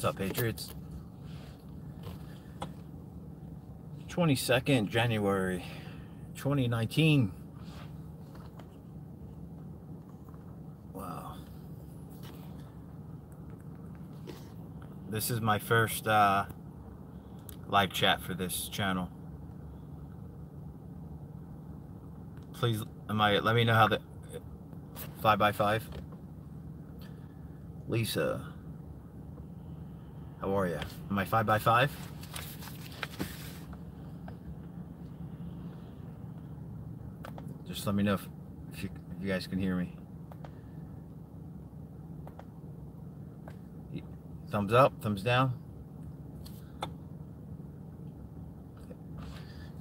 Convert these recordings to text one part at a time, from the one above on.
What's up, Patriots? 22nd January 2019. Wow. This is my first live chat for this channel. Please, let me know how the 5x5. Lisa, how are you? Am I 5x5? Just let me know if you guys can hear me. Thumbs up, thumbs down.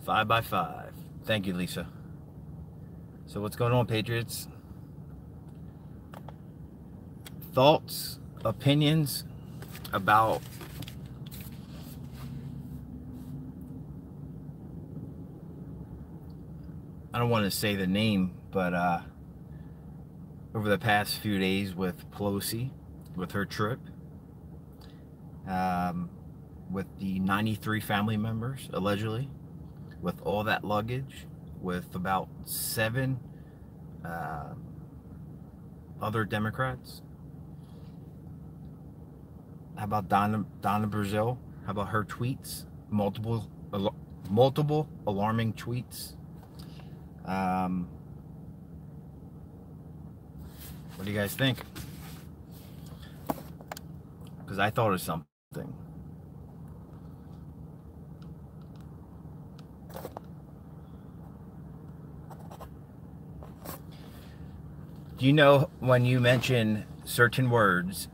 5x5. Thank you, Lisa. So what's going on, Patriots? Thoughts, opinions about I don't want to say the name, but over the past few days with Pelosi, with her trip, with the 93 family members, allegedly, with all that luggage, with about 7 other Democrats. How about Donna Brazil? How about her tweets? Multiple alarming tweets. What do you guys think? Because I thought of something. Do you know when you mention certain words,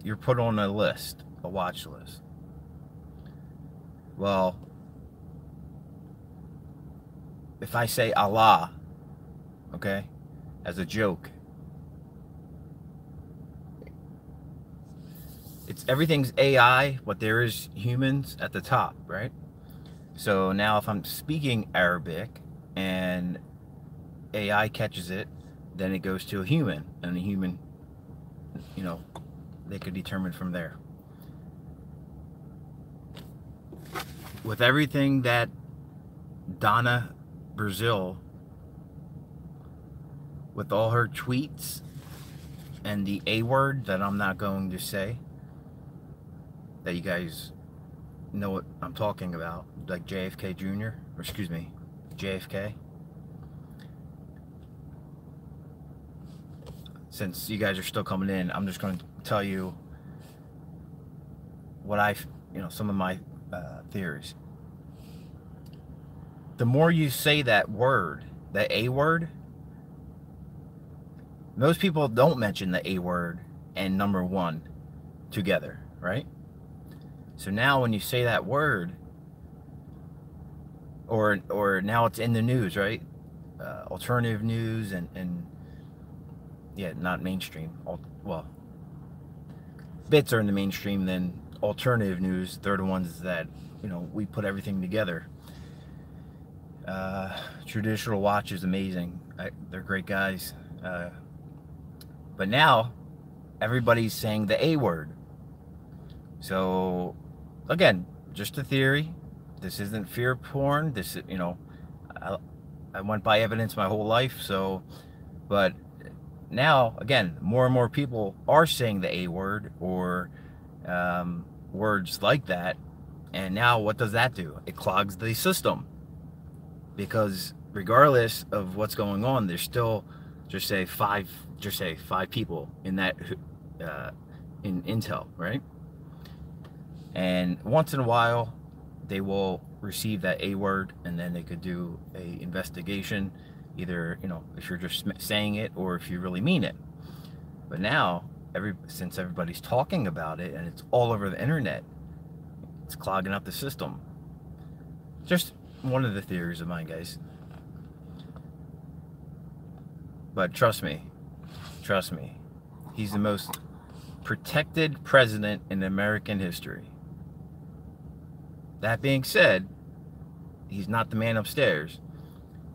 you're put on a list, a watch list? Well, if I say Allah, okay, as a joke, everything's AI, but there is humans at the top, right? So now if I'm speaking Arabic and AI catches it, then it goes to a human, and the human, you know, they could determine from there. With everything that Donna Brazil, with all her tweets and the A word that I'm not going to say, that you guys know what I'm talking about, like JFK Jr., or excuse me, JFK. Since you guys are still coming in, I'm just going to tell you what some of my theories. The more you say that word, the A word, most people don't mention the A word and number 1 together, right? So now when you say that word, or now it's in the news, right? Alternative news and yeah, not mainstream. Well, bits are in the mainstream, then alternative news, they're the ones that, you know, we put everything together. Traditional Watch is amazing. They're great guys. But now everybody's saying the A word. So again, just a theory. This isn't fear porn. This is, you know, I went by evidence my whole life. So, but now again, more and more people are saying the A word or words like that. And now what does that do? It clogs the system, because regardless of what's going on, there's still just say five people in that in Intel, right? And once in a while they will receive that A word, and then they could do a investigation, either, you know, if you're just saying it or if you really mean it. But now since everybody's talking about it and it's all over the internet, it's clogging up the system. Just one of the theories of mine, guys. But trust me, he's the most protected president in American history. That being said, he's not the man upstairs,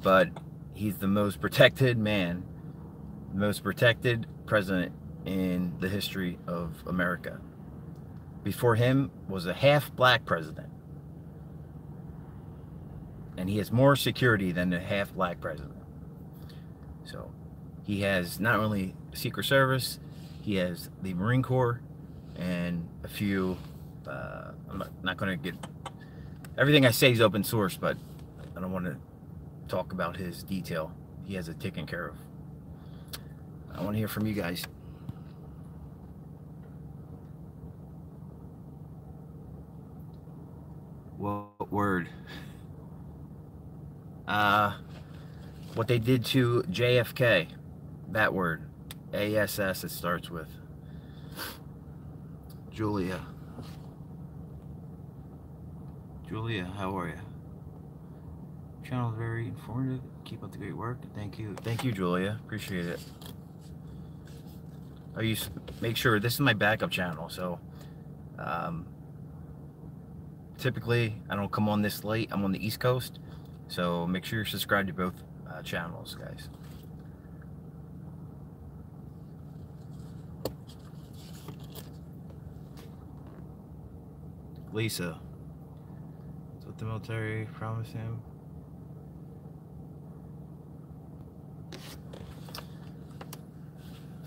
but he's the most protected man, the most protected president in the history of America. Before him was a half black president. And he has more security than the half black president. So he has not only Secret Service, he has the Marine Corps, and a few, I'm not going to get, everything I say is open source, but I don't want to talk about his detail. He has it taken care of. I want to hear from you guys. What word? What they did to JFK. That word. ASS it starts with. Julia. Julia, how are you? Channel is very informative. Keep up the great work. Thank you. Thank you, Julia. Appreciate it. I make sure this is my backup channel, so typically I don't come on this late. I'm on the East Coast, so make sure you're subscribed to both channels, guys. Lisa, that's what the military promised him.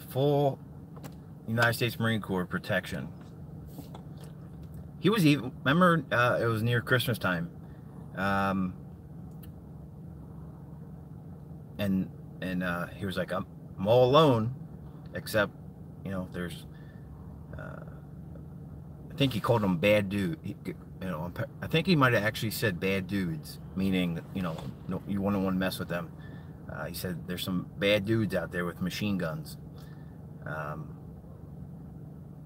Full United States Marine Corps protection. He was even, remember, it was near Christmas time. And he was like, I'm all alone, except, you know, there's, I think he called them bad dude. You know, I think he might have actually said bad dudes, meaning, you know, no, you wouldn't want to mess with them. He said there's some bad dudes out there with machine guns.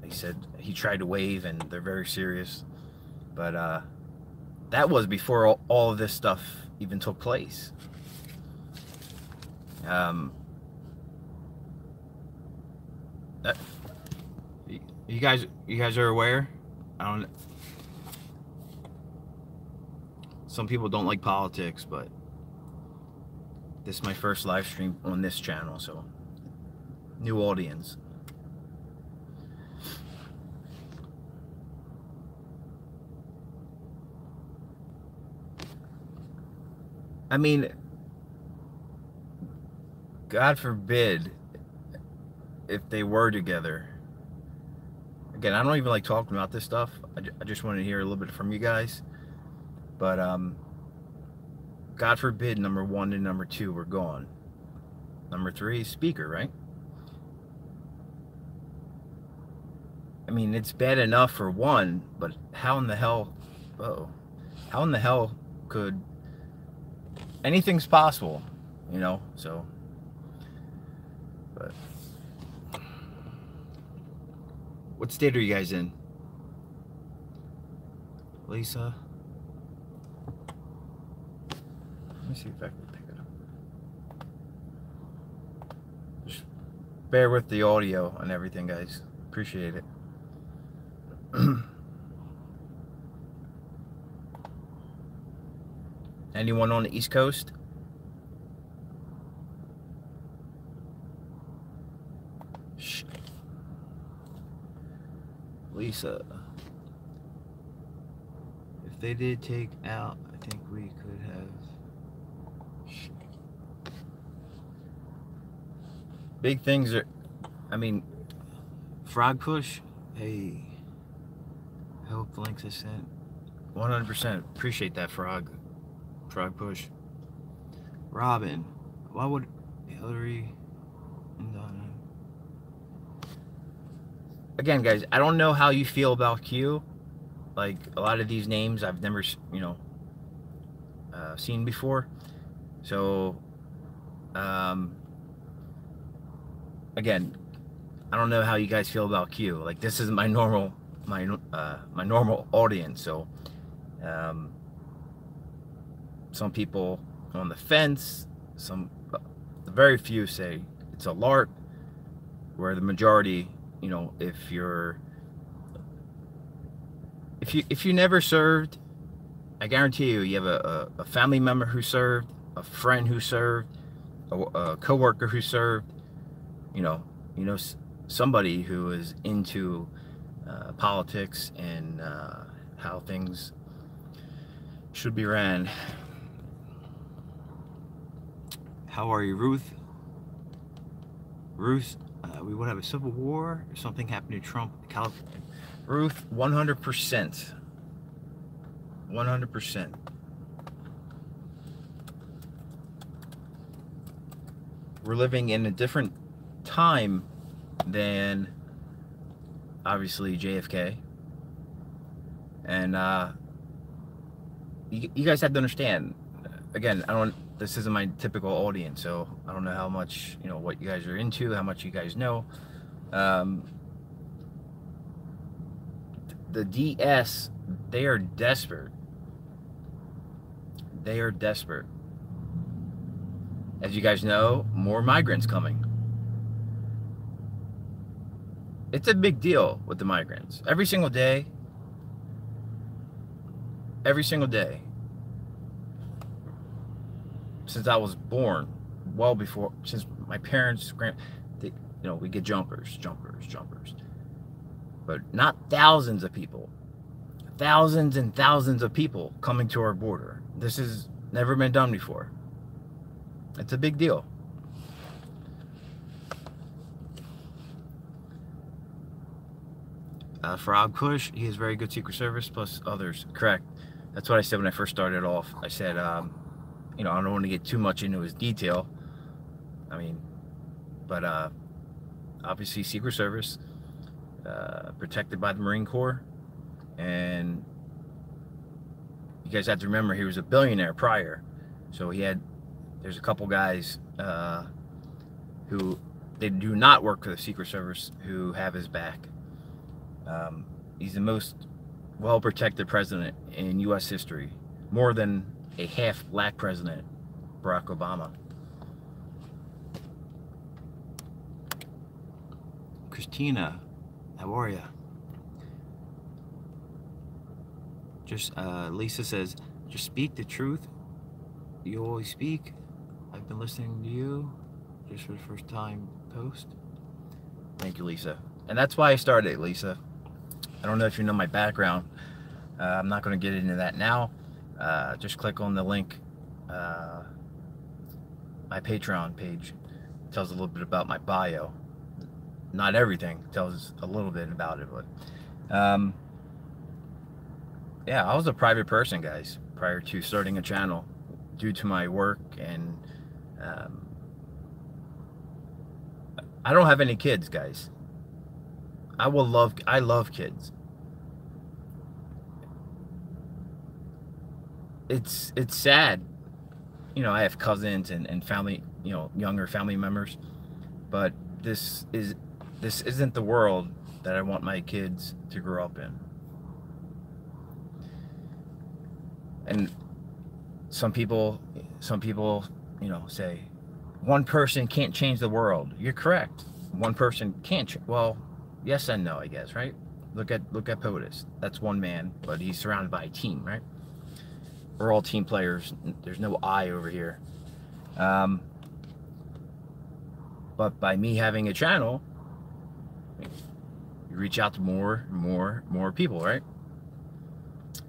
He said he tried to wave and they're very serious, but that was before all of this stuff even took place. You guys are aware? I don't. Some people don't like politics, but this is my first live stream on this channel, so new audience. I mean, God forbid if they were together. Again, I don't even like talking about this stuff. I just want to hear a little bit from you guys. But God forbid number 1 and number 2 were gone. Number 3 is speaker, right? I mean, it's bad enough for one, but how in the hell, how in the hell could, anything's possible, you know, so, but, what state are you guys in? Lisa? Let me see if I can pick it up. Just bear with the audio and everything, guys. Appreciate it. Anyone on the East Coast? Shh. Lisa, if they did take out, I think we could have. Shh. Big things are, I mean, frog push. Hey, I hope the links I sent. 100%. Appreciate that, frog push. Robin, why would Hillary and Donna? Again, guys, I don't know how you feel about Q. Like, a lot of these names I've never, you know, seen before. So, again, I don't know how you guys feel about Q. Like, this is my normal, my normal audience. So, some people on the fence, very few say it's a LARP, where the majority, you know, if you never served, I guarantee you have a family member who served, a friend who served, a coworker who served, you know, somebody who is into politics and how things should be ran. How are you, Ruth? Ruth, we would have a civil war if something happened to Trump. California. Ruth, 100%. 100%. We're living in a different time than obviously JFK. And you guys have to understand, again, this isn't my typical audience, so I don't know how much, what you guys are into, how much you guys know. The DS, they are desperate. They are desperate. As you guys know, more migrants coming. It's a big deal with the migrants. Every single day, since I was born, well before, since my parents, we get jumpers, but not thousands of people, thousands and thousands of people coming to our border. This has never been done before. It's a big deal. Frog Push, he has very good Secret Service plus others. Correct. That's what I said when I first started off. I said, I don't want to get too much into his detail. But obviously Secret Service, protected by the Marine Corps, and you guys have to remember he was a billionaire prior, so there's a couple guys who they do not work for the Secret Service who have his back. He's the most well-protected president in U.S. history, more than a half-black president, Barack Obama. Christina, how are ya? Lisa says, just speak the truth. You always speak. I've been listening to you just for the first time post. Thank you, Lisa. And that's why I started, Lisa. I don't know if you know my background. I'm not going to get into that now. Just click on the link. My Patreon page tells a little bit about my bio. Not everything, tells a little bit about it, but yeah, I was a private person, guys, prior to starting a channel, due to my work, and I don't have any kids, guys. I love kids. It's sad, I have cousins and family, younger family members, but this isn't the world that I want my kids to grow up in. And some people, say one person can't change the world. You're correct. One person can't. Well, yes and no, I guess, right? Look at POTUS. That's one man, but he's surrounded by a team, right? We're all team players. There's no I over here. But by me having a channel, you reach out to more people, right?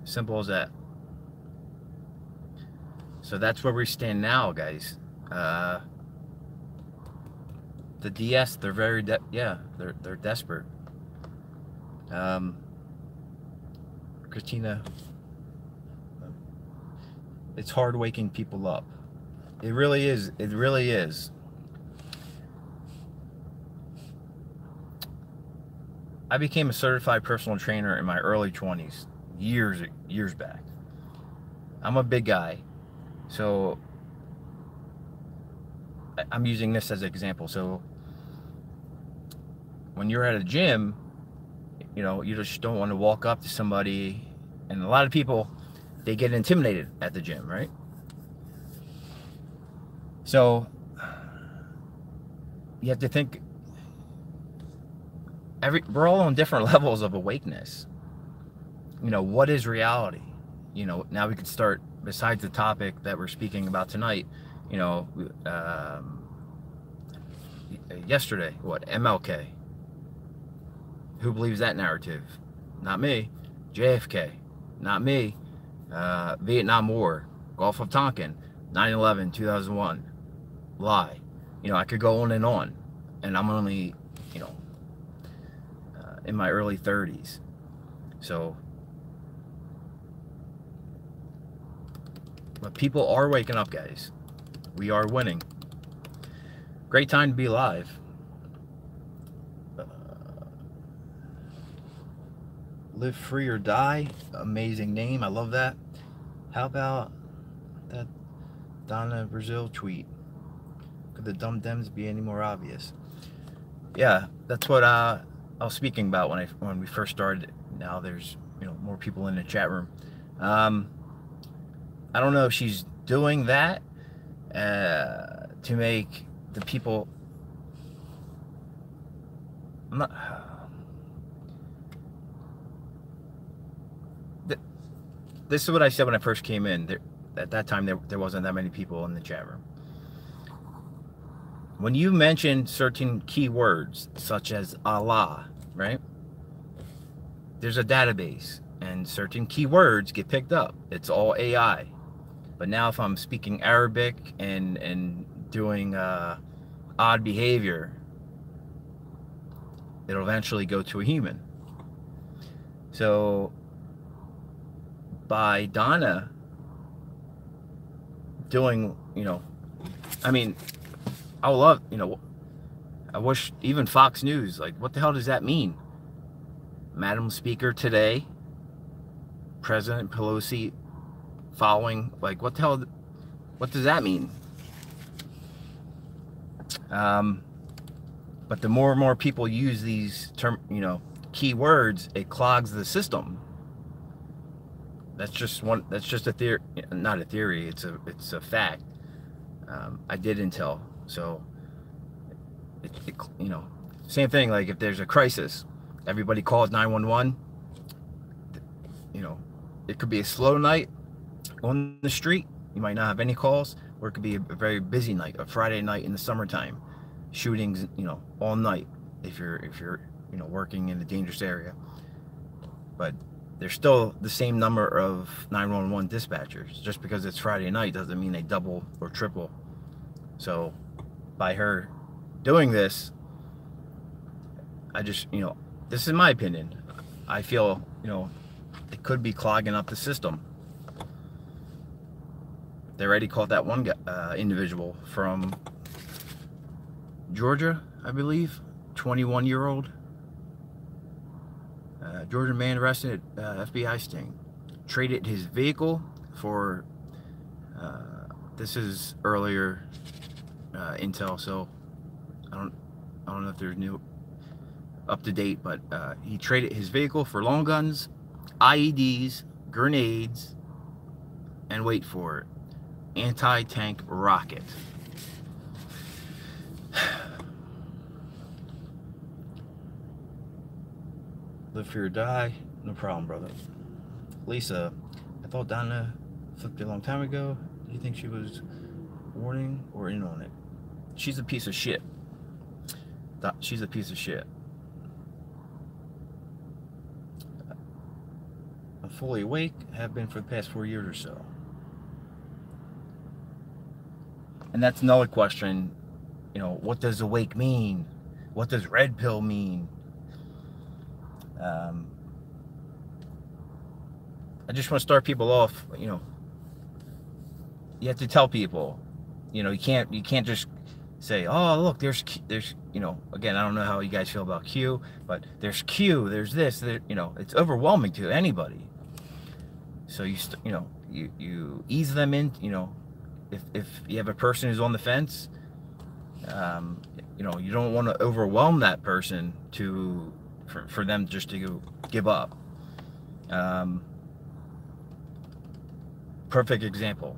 Simple as that. So that's where we stand now, guys. The DS, they're very they're desperate. Christina, it's hard waking people up. It really is. It really is. I became a certified personal trainer in my early 20s, years back. I'm a big guy, so I'm using this as an example. So when you're at a gym, you just don't want to walk up to somebody, and a lot of people, they get intimidated at the gym, right? So you have to think, we're all on different levels of awakeness. What is reality? Now we could start, besides the topic that we're speaking about tonight, yesterday, MLK, Who believes that narrative? Not me. JFK. Not me. Vietnam War. Gulf of Tonkin. 9/11, 2001. Lie. You know, I could go on. And I'm only, you know, in my early 30s. So, but people are waking up, guys. We are winning. Great time to be alive. Live free or die. Amazing name. I love that. How about that Donna Brazil tweet? Could the dumb Dems be any more obvious? Yeah, that's what I was speaking about when we first started. Now there's, you know, more people in the chat room. I don't know if she's doing that to make the people. I'm not. This is what I said when I first came in. At that time, there wasn't that many people in the chat room. When you mention certain keywords, such as Allah, right? There's a database, and certain keywords get picked up. It's all AI. But now if I'm speaking Arabic and doing odd behavior, it'll eventually go to a human. So by Donna doing, you know, I mean, I would love, you know, I wish even Fox News, like, what the hell does that mean? Madam Speaker today, President Pelosi following, like, what the hell, what does that mean? But the more and more people use these keywords, it clogs the system. That's just a theory, not a theory. It's a fact. I did intel, so you know, same thing. Like if there's a crisis, everybody calls 911. You know, it could be a slow night on the street. You might not have any calls, or it could be a very busy night, a Friday night in the summertime, shootings, you know, all night. If you're you know, working in a dangerous area, but there's still the same number of 911 dispatchers. Just because it's Friday night doesn't mean they double or triple. So by her doing this, I just, you know, this is my opinion. I feel, you know, it could be clogging up the system. They already caught that one individual from Georgia, I believe, 21-year-old. Georgia man arrested at FBI sting. Traded his vehicle for, this is earlier intel, so I don't know if there's new up to date, but he traded his vehicle for long guns, IEDs, grenades, and wait for it, anti-tank rocket. Live free or die, no problem, brother. Lisa, I thought Donna flipped it a long time ago. Do you think she was warning or in on it? She's a piece of shit. She's a piece of shit. I'm fully awake, have been for the past 4 years or so. And that's another question, you know, what does awake mean? What does red pill mean? I just want to start people off, you know, you have to tell people, you know, you can't just say, oh, look, there's, you know, again, I don't know how you guys feel about Q, but there's Q, there's this, you know, it's overwhelming to anybody. So you know, you ease them in, you know, if you have a person who's on the fence, you know, you don't want to overwhelm that person for them just to give up. Perfect example,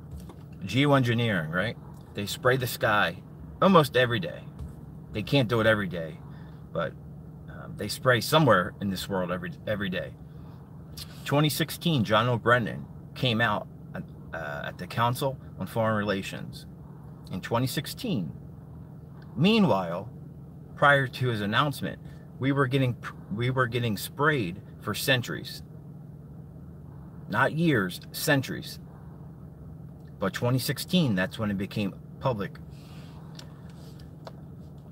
geoengineering, right? They spray the sky almost every day. They can't do it every day, but they spray somewhere in this world every day. 2016, John O'Brien came out at the Council on Foreign Relations in 2016. Meanwhile, prior to his announcement, we were getting sprayed for centuries. Not years, centuries. But 2016, that's when it became public.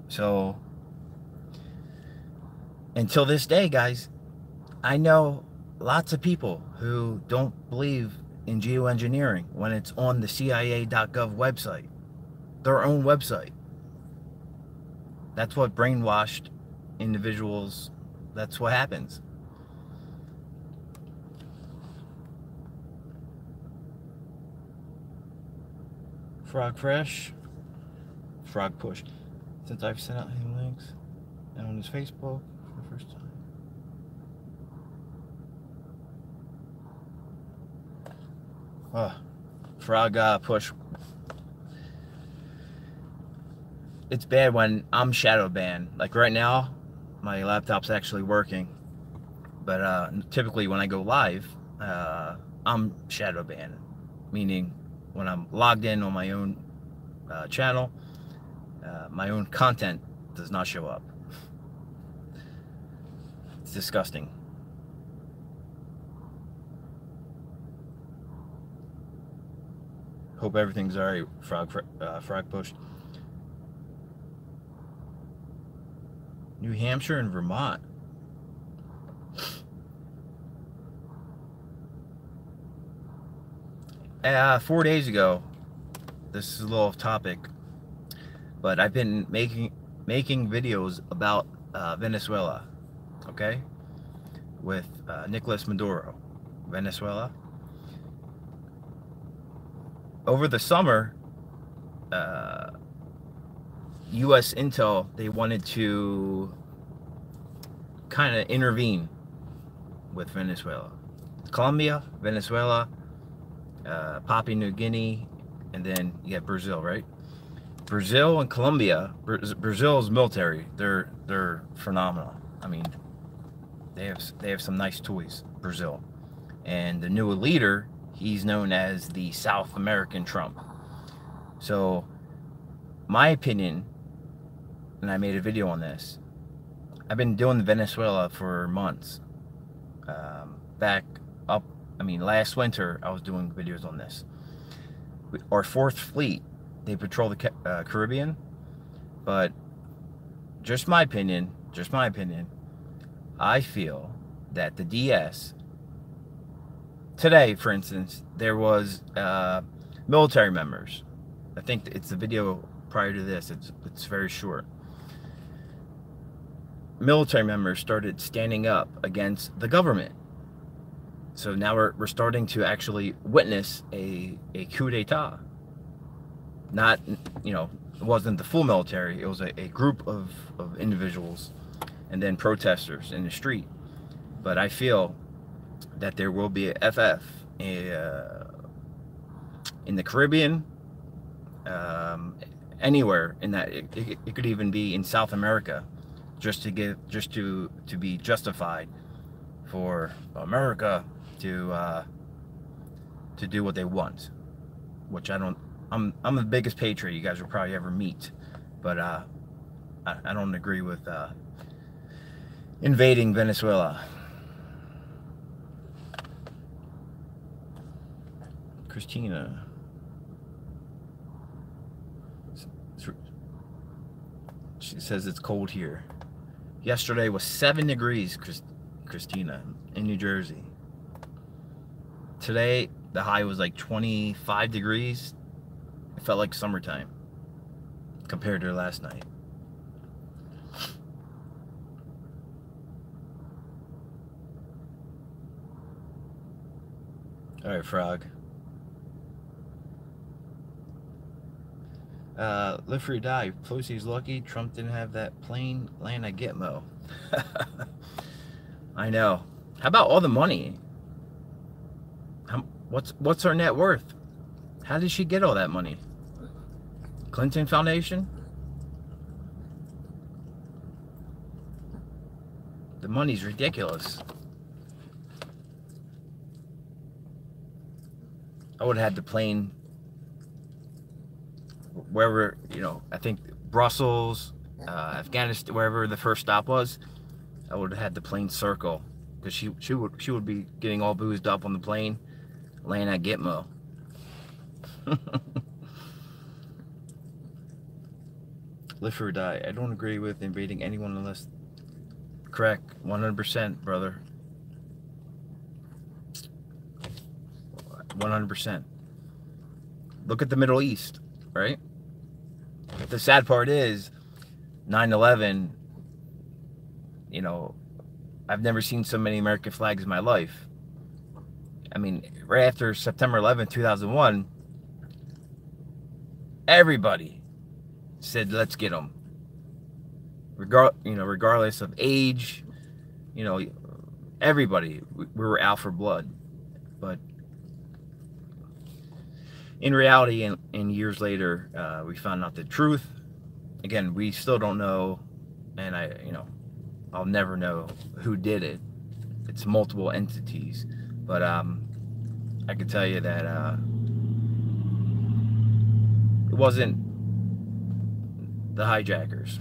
So, until this day, guys, I know lots of people who don't believe in geoengineering when it's on the CIA.gov website, their own website. That's what brainwashed individuals, that's what happens. Frog Fresh, Frog Push. Since I've sent out him links and on his Facebook for the first time. Frog Push. It's bad when I'm shadow banned. Like right now, my laptop's actually working. But typically when I go live, I'm shadow banned. Meaning when I'm logged in on my own channel, my own content does not show up. It's disgusting. Hope everything's alright, Frog Push. New Hampshire and Vermont. Four days ago, this is a little off topic, but I've been making videos about Venezuela, okay, with Nicolas Maduro, Venezuela. Over the summer, U.S. Intel, they wanted to kind of intervene with Venezuela. Colombia, Venezuela, Papua New Guinea, and then you have Brazil, right? Brazil and Colombia, Brazil's military, they're phenomenal. I mean, they have some nice toys, Brazil. And the new leader, he's known as the South American Trump. So, my opinion, and I made a video on this, I've been doing Venezuela for months. Last winter, I was doing videos on this. Our 4th Fleet, they patrol the Caribbean, but just my opinion, I feel that the DS, today, for instance, there was military members. I think it's the video prior to this. It's very short. Military members started standing up against the government. So now we're starting to actually witness a coup d'etat. Not, you know, it wasn't the full military. It was a group of individuals and then protesters in the street. But I feel that there will be a FF in the Caribbean, anywhere in that. It could even be in South America, just to be justified for America to do what they want, which I don't. I'm the biggest patriot you guys will probably ever meet, but I don't agree with invading Venezuela. Christina. She says it's cold here. Yesterday was 7 degrees, Christina, in New Jersey. Today, the high was like 25 degrees. It felt like summertime compared to last night. All right, Frog. Live free or die. Pelosi's lucky Trump didn't have that plane land at Gitmo. I know. How about all the money? What's her net worth? How did she get all that money? Clinton Foundation? The money's ridiculous. I would have had the plane wherever, you know, I think Brussels, Afghanistan, wherever the first stop was. I would have had the plane circle, because she would be getting all boozed up on the plane, laying at Gitmo. Live or die. I don't agree with invading anyone unless... Correct. 100%, brother. 100%. Look at the Middle East, right? The sad part is 9/11, you know, I've never seen so many American flags in my life. I mean, right after September 11th, 2001, everybody said, let's get them. Regardless of age, everybody, we were out for blood. But in reality, and years later, we found out the truth. Again, we still don't know, and I'll never know who did it. It's multiple entities, but I can tell you that it wasn't the hijackers.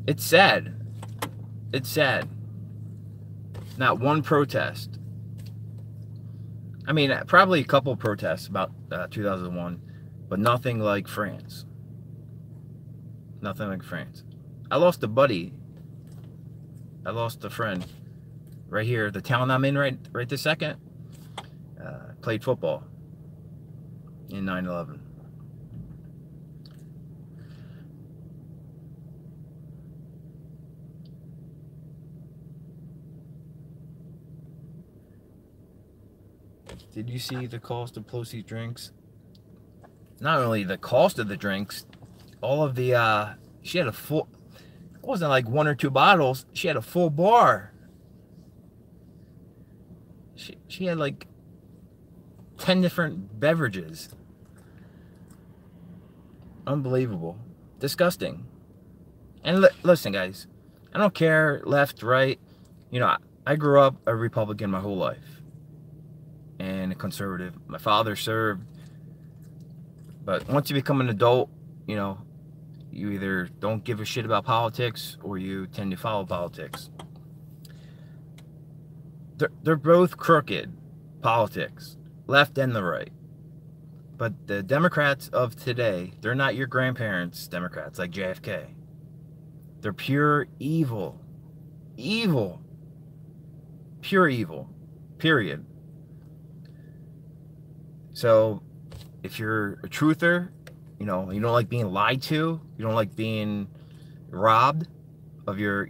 It's sad. It's sad. Not one protest. I mean, probably a couple of protests about 2001, but nothing like France. Nothing like France. I lost a buddy. I lost a friend right here. The town I'm in right this second. Played football in 9/11. Did you see the cost of Pelosi's drinks? Not only the cost of the drinks, all of the, she had a full, it wasn't like 1 or 2 bottles, she had a full bar. She had like 10 different beverages. Unbelievable. Disgusting. And listen, guys, I don't care left, right. I grew up a Republican my whole life. And a conservative. My father served. But once you become an adult, you either don't give a shit about politics or you tend to follow politics. They're both crooked politics, left and the right. But the Democrats of today, they're not your grandparents' Democrats like JFK. They're pure evil. Evil. Pure evil. Period. So, if you're a truther, you don't like being lied to, you don't like being robbed of your,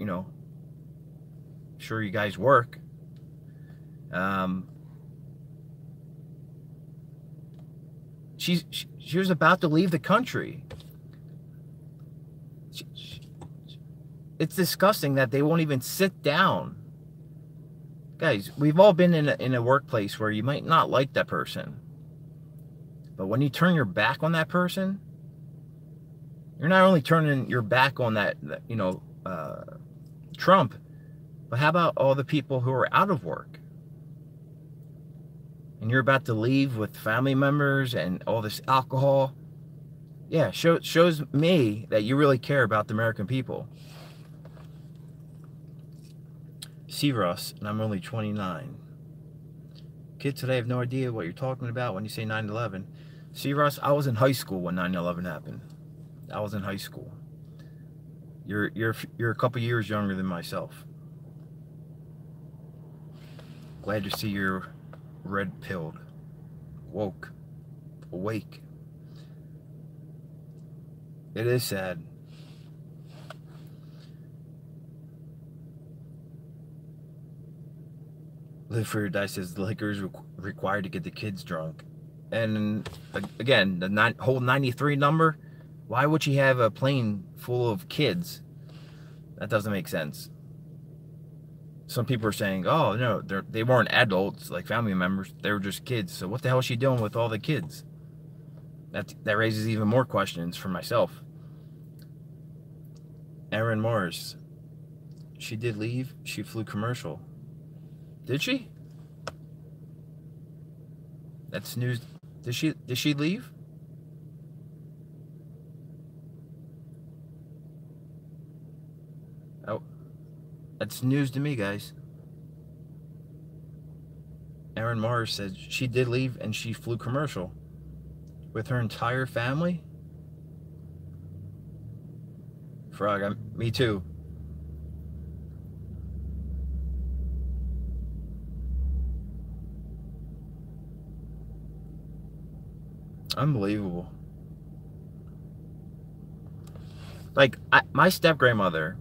sure you guys work. She was about to leave the country. It's disgusting that they won't even sit down. Guys, we've all been in a workplace where you might not like that person. But when you turn your back on that person, you're not only turning your back on that Trump, but how about all the people who are out of work? And you're about to leave with family members and all this alcohol. Yeah, shows me that you really care about the American people. See Russ, and I'm only 29. Kids today have no idea what you're talking about when you say 9/11. See Russ, I was in high school when 9/11 happened. I was in high school. You're a couple years younger than myself. Glad to see you're red-pilled, woke, awake. It is sad. Live for your dice says the liquor is required to get the kids drunk. And again, the whole 93 number, why would she have a plane full of kids? That doesn't make sense. Some people are saying, oh, no, they weren't adults, like family members. They were just kids. So what the hell is she doing with all the kids? That raises even more questions for myself. Erin Morris. She did leave. She flew commercial. Did she? That's news. Did she leave? That's news to me, guys. Erin Mars said she did leave and she flew commercial with her entire family. Frog, me too. Unbelievable. Like my step grandmother,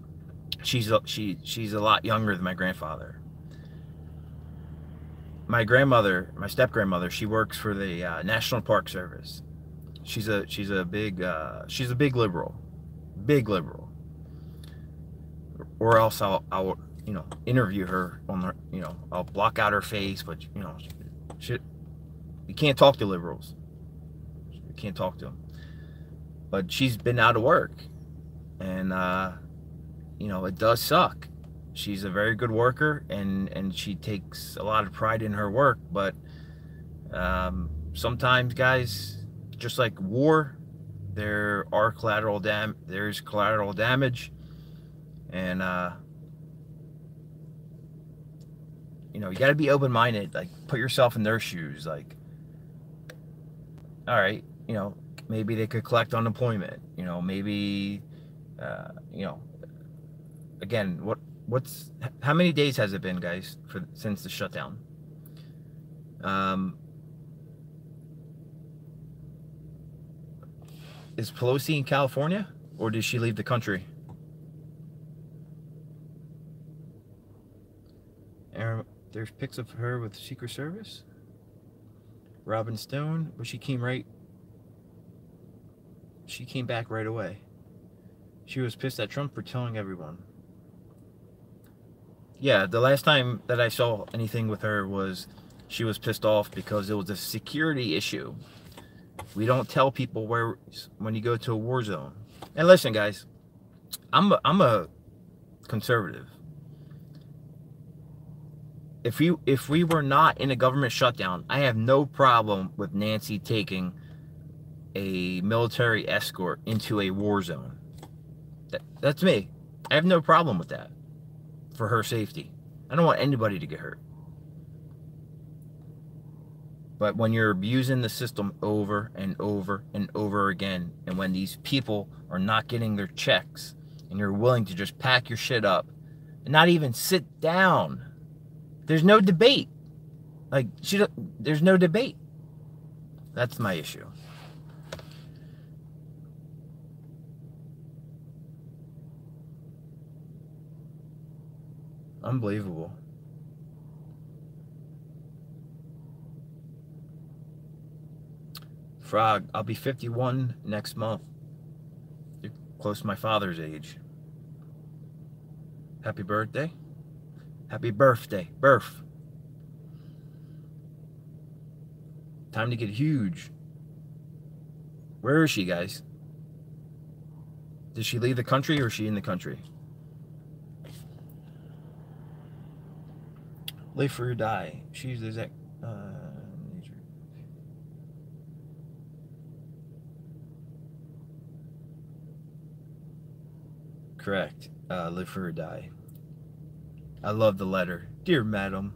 she's a lot younger than my grandfather. My grandmother, my step grandmother, she works for the National Park Service. She's a big liberal, big liberal. Or else I'll interview her on her, I'll block out her face, but you can't talk to liberals. You can't talk to them. But she's been out of work, and it does suck. She's a very good worker, and she takes a lot of pride in her work. But sometimes, guys, just like war, there's collateral damage, and you got to be open-minded. Like, put yourself in their shoes. Like, all right, maybe they could collect unemployment. Maybe again, how many days has it been, guys, since the shutdown? Is Pelosi in California, or did she leave the country? There's pics of her with the Secret Service. Robin Stone, but she came back right away. She was pissed at Trump for telling everyone. Yeah, the last time that I saw anything with her was she was pissed off because it was a security issue. We don't tell people when you go to a war zone. And listen, guys, I'm a conservative. If we were not in a government shutdown, I have no problem with Nancy taking a military escort into a war zone. That's me. I have no problem with that for her safety. I don't want anybody to get hurt. But when you're abusing the system over and over and over again, and when these people are not getting their checks, and you're willing to just pack your shit up and not even sit down, there's no debate. Like, there's no debate. That's my issue. Unbelievable. Frog, I'll be 51 next month. You're close to my father's age. Happy birthday. Happy birthday. Birth. Time to get huge. Where is she, guys? Did she leave the country, or is she in the country? Live free or die. She's the exact. Correct. Live free or die. I love the letter. Dear Madam.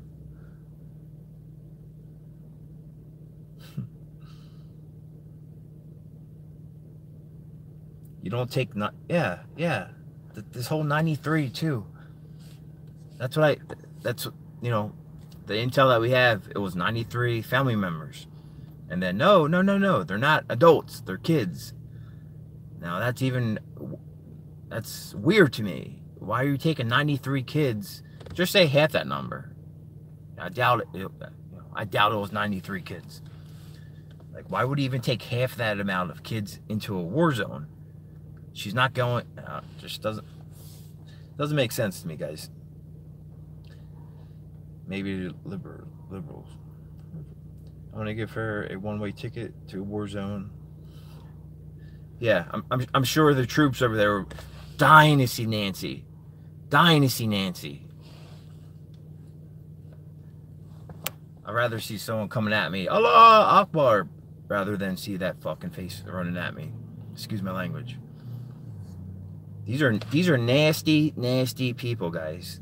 You don't take yeah. This whole 93 too. That's the intel that we have. It was 93 family members. And then no, they're not adults, they're kids. Now that's weird to me. Why are you taking 93 kids? Just say half that number. I doubt it. I doubt it was 93 kids. Like, why would he even take half that amount of kids into a war zone? She's not going. Just doesn't make sense to me, guys. Maybe liberals. I want to give her a one-way ticket to a war zone. Yeah, I'm sure the troops over there are dying to see Nancy. Dying to see Nancy. I'd rather see someone coming at me, Allah Akbar, rather than see that fucking face running at me. Excuse my language. These are nasty, nasty people, guys.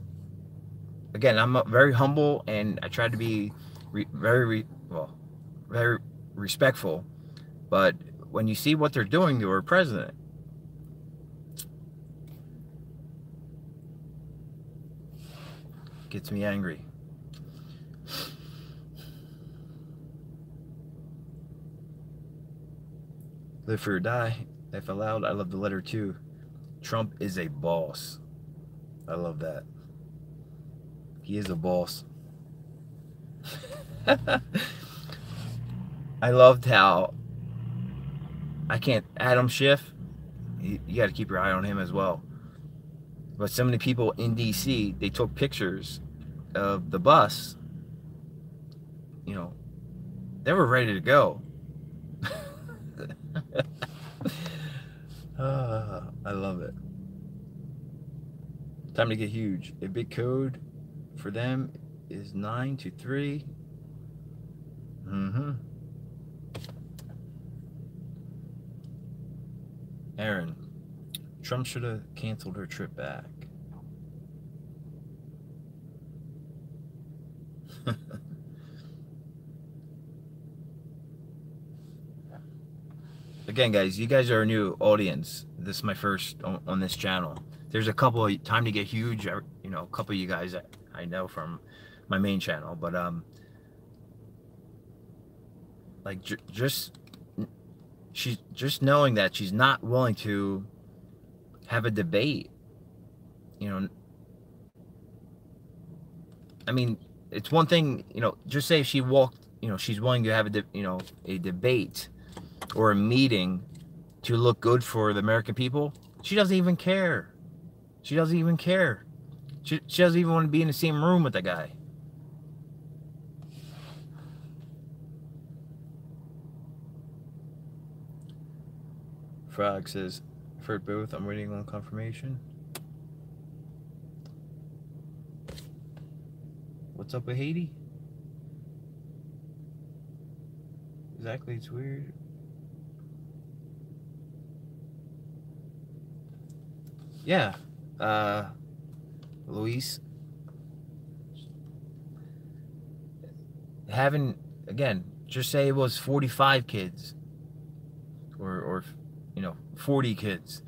again, I'm very humble, and I try to be very respectful. But when you see what they're doing to our president, it gets me angry. Live free or die. If allowed, I love the letter too. Trump is a boss. I love that. He is a boss. I loved how Adam Schiff, you got to keep your eye on him as well. But so many people in DC, they took pictures of the bus. You know, they were ready to go. I love it. Time to get huge. A big code for them is 923. Aaron, Trump should have canceled her trip back. Again, guys, you guys are a new audience. This is my first on this channel. There's a couple of Time to Get Huge, you know, a couple of you guys that I know from my main channel, but like she's just knowing that she's not willing to have a debate, you know. I mean, it's one thing, you know, just say if she walked, you know, she's willing to have a debate or a meeting to look good for the American people. She doesn't even care. She doesn't even care. She doesn't even want to be in the same room with the guy. Frog says, I've heard both. I'm waiting on confirmation. What's up with Haiti? Exactly, it's weird. Yeah, Luis, having, again, just say it was 45 kids or you know, 40 kids.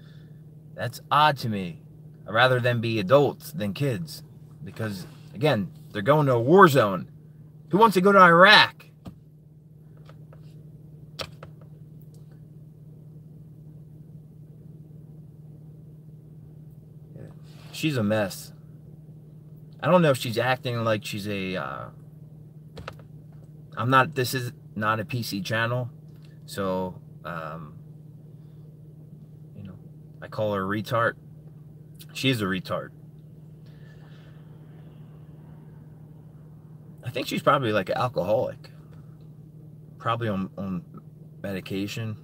That's odd to me. I'd rather them be adults than kids, because again, they're going to a war zone. Who wants to go to Iraq? She's a mess. I don't know if she's acting like she's a this is not a PC channel, so you know, I call her a retard. She's a retard. I think she's probably like an alcoholic, probably on medication.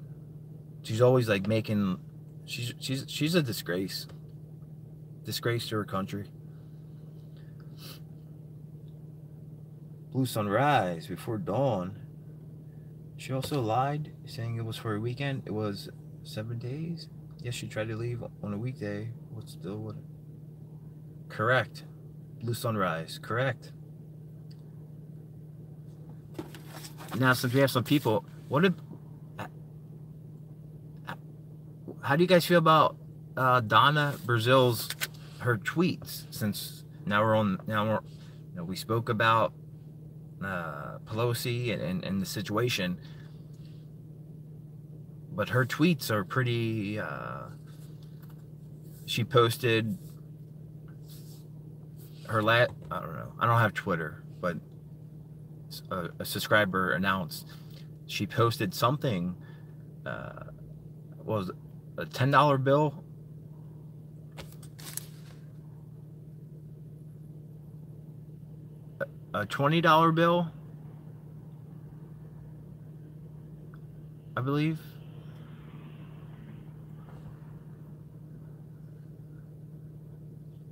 She's always like making, she's a disgrace to her country. Blue sunrise before dawn. She also lied, saying it was for a weekend. It was 7 days. Yes, she tried to leave on a weekday. What's still what? Correct. Blue sunrise. Correct. Now, since we have some people, how do you guys feel about Donna Brazil's her tweets? Since we spoke about Pelosi and the situation, but her tweets are pretty. She posted her I don't know. I don't have Twitter, but a subscriber announced she posted something. Was a $10 bill. A $20 bill, I believe.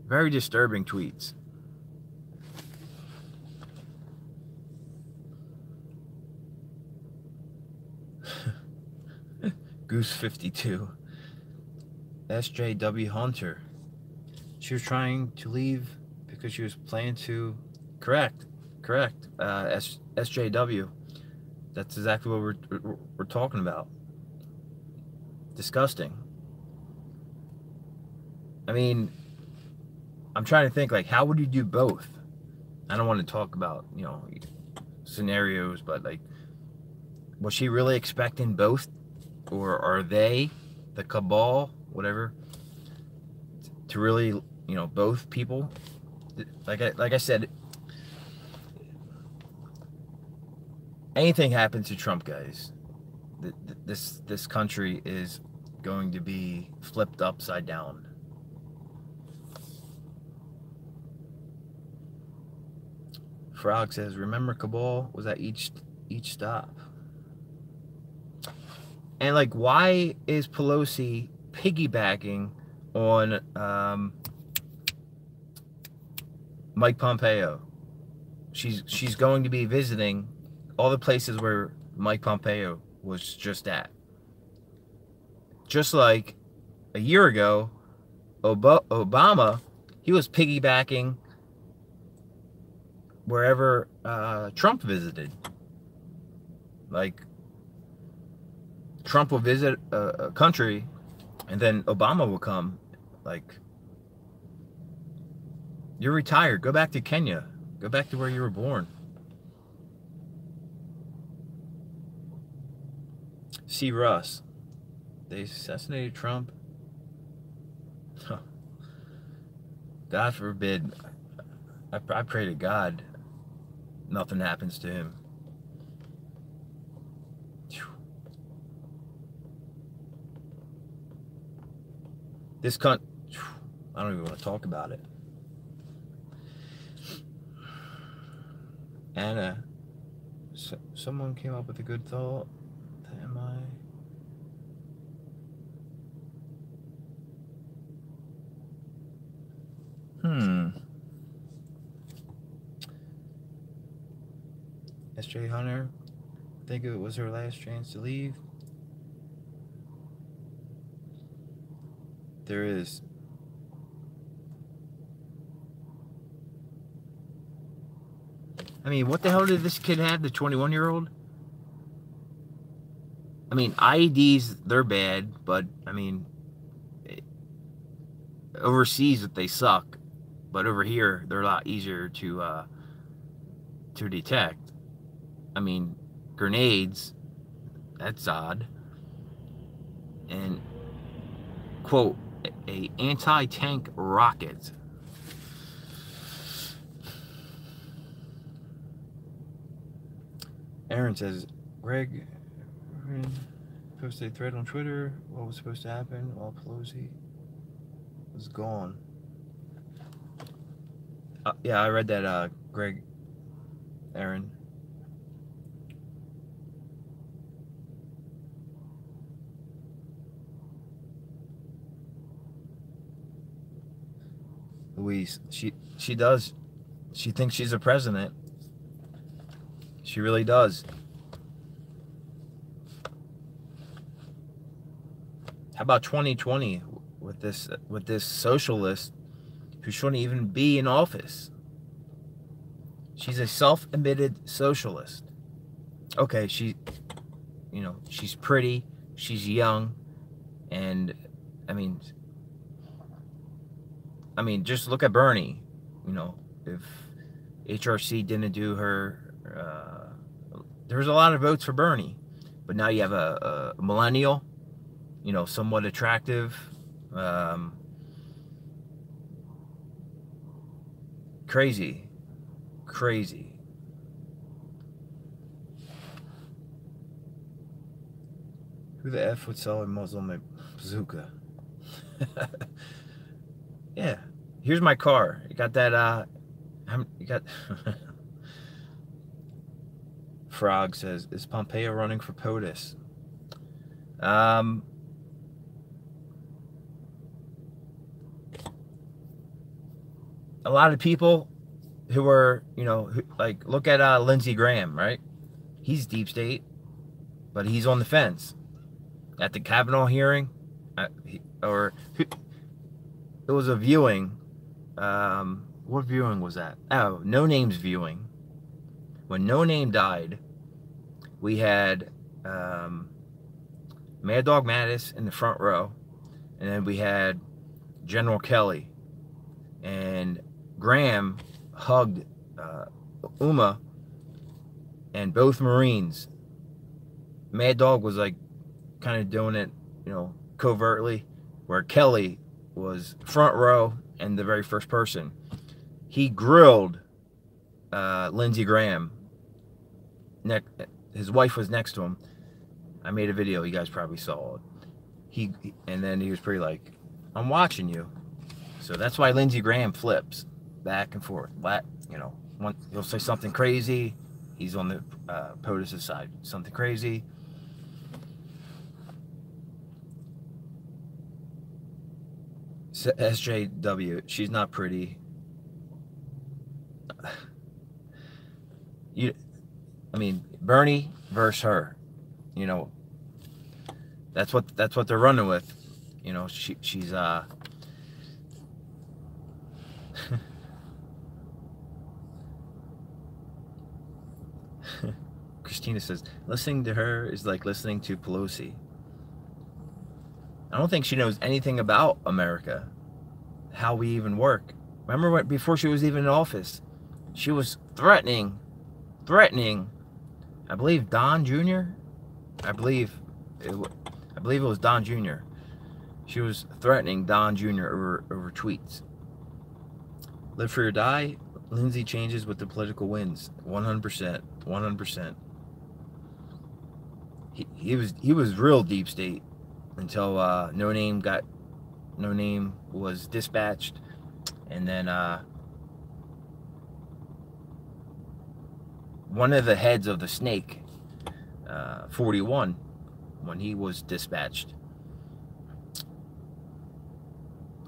Very disturbing tweets. Goose 52. SJW Hunter. She was trying to leave because she was playing to, correct, SJW. That's exactly what we're talking about. Disgusting. I mean, I'm trying to think, like, how would you do both? I don't want to talk about, you know, scenarios, but like, was she really expecting both, or are they, the cabal, whatever, to really, you know, both people? Like I said, anything happens to Trump, guys, this country is going to be flipped upside down. Frog says, remember cabal was at each stop. And like, why is Pelosi piggybacking on Mike Pompeo? She's going to be visiting all the places where Mike Pompeo was just at. Just like a year ago, Obama, he was piggybacking wherever Trump visited. Like, Trump will visit a country, and then Obama will come. Like, you're retired. Go back to Kenya. Go back to where you were born. See Russ. They assassinated Trump. Huh. God forbid. I pray to God nothing happens to him. This cunt, I don't even want to talk about it. Anna, someone came up with a good thought. Am I? SJ Hunter, I think it was her last chance to leave. There is. I mean, what the hell did this kid have, the 21-year-old? I mean, IEDs, they're bad, but, I mean, overseas they suck, but over here, they're a lot easier to detect. I mean, grenades, that's odd. And, quote, a anti-tank rocket. Aaron says, Greg posted a thread on Twitter. What was supposed to happen while Pelosi was gone? Yeah, I read that, Greg, Aaron. Louise, she does. She thinks she's a president. She really does. How about 2020 with this socialist who shouldn't even be in office? She's a self-admitted socialist. Okay, you know, she's pretty, she's young, and I mean, just look at Bernie. You know, if HRC didn't do her, there was a lot of votes for Bernie, but now you have a millennial, you know, somewhat attractive, crazy. Who the F would sell a Muslim bazooka? Yeah, here's my car. You got that, you got... Frog says, is Pompeo running for POTUS? A lot of people who are, you know, like, look at Lindsey Graham, right? He's deep state, but he's on the fence. At the Kavanaugh hearing, it was a viewing what viewing was that? Oh, No Name's viewing. When No Name died, we had Mad Dog Mattis in the front row, and then we had General Kelly, and Graham hugged Uma, and both Marines. Mad Dog was like kind of doing it, you know, covertly, where Kelly was front row and the very first person. He grilled Lindsey Graham. His wife was next to him. I made a video. You guys probably saw it. And then he was pretty like, "I'm watching you." So that's why Lindsey Graham flips back and forth. You know, he'll say something crazy. He's on the POTUS's side. Something crazy. SJW, she's not pretty. I mean, Bernie versus her. You know, that's what they're running with. You know, she's Christina says, listening to her is like listening to Pelosi. I don't think she knows anything about America, how we even work. Remember what, before she was even in office, she was threatening, I believe Don Jr. I believe it was Don Jr. She was threatening Don Jr. over tweets. Live free or die. Lindsey changes with the political winds. 100%. 100%. He was real deep state until No Name was dispatched, and then one of the heads of the snake, 41, when he was dispatched.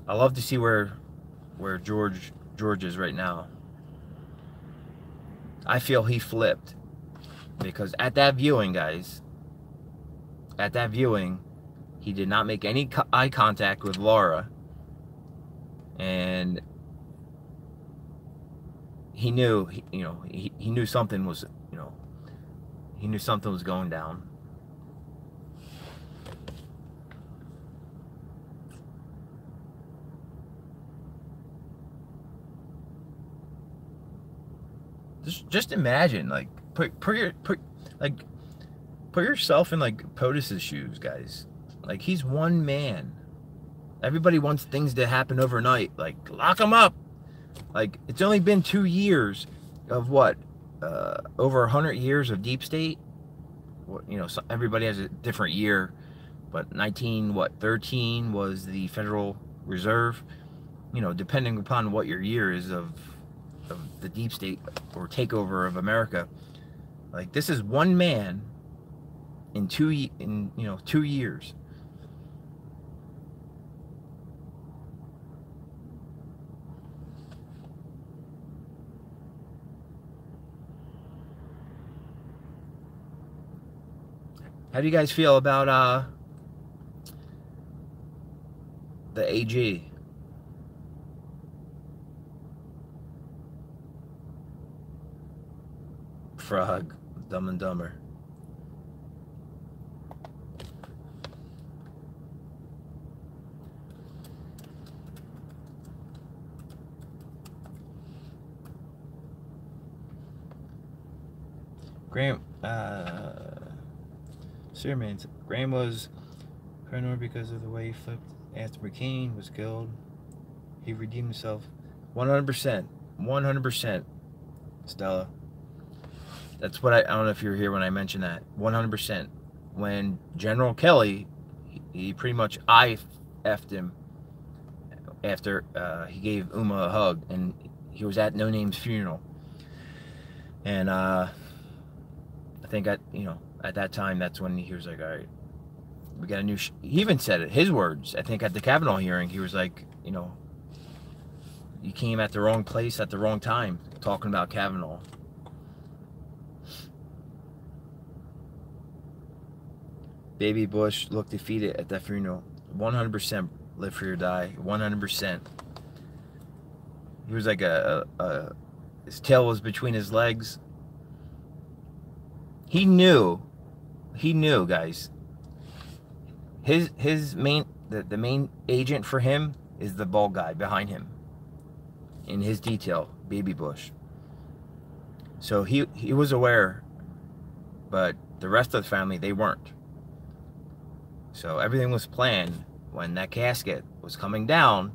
I love to see where George is right now. I feel he flipped, because at that viewing, guys, he did not make any eye contact with Laura, and he knew, he knew something was, he knew something was going down. Just imagine, like, put yourself in like POTUS's shoes, guys. Like, he's one man. Everybody wants things to happen overnight. Like, lock him up. Like, it's only been 2 years of what? Over 100 years of deep state. So everybody has a different year, but 13 was the Federal Reserve. Depending upon what your year is of the deep state or takeover of America. Like, this is one man in 2 years. How do you guys feel about the AG? Frog, Dumb and Dumber. Graham, Graham was paranoid because of the way he flipped after McCain was killed. He redeemed himself. 100%. 100%. Stella. That's what I don't know if you were here when I mentioned that. 100%. When General Kelly, he pretty much IF'd him after he gave Uma a hug, and he was at No Name's funeral. And I think at that time, that's when he was like, all right, we got a new he even said it, his words, I think at the Kavanaugh hearing, he was like, you came at the wrong place at the wrong time, talking about Kavanaugh. Baby Bush looked defeated at that funeral. 100%. Live free or die. 100%. He was like his tail was between his legs. He knew, guys. His main, the main agent for him is the bald guy behind him in his detail, Baby Bush. So he was aware, but the rest of the family, they weren't. So everything was planned when that casket was coming down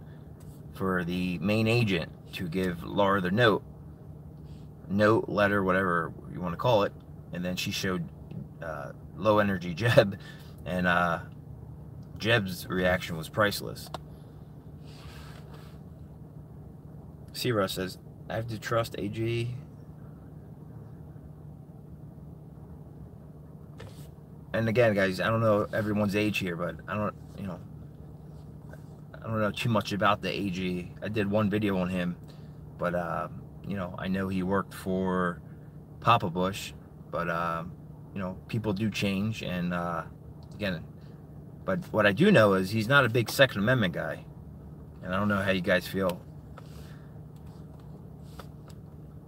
for the main agent to give Laura the note, letter, whatever you want to call it, and then she showed low energy Jeb, and Jeb's reaction was priceless. C-Russ says, I have to trust AG. And again, guys, I don't know everyone's age here, but I don't know too much about the AG. I did one video on him, but I know he worked for Papa Bush, but people do change, and again, but what I do know is he's not a big Second Amendment guy, and I don't know how you guys feel.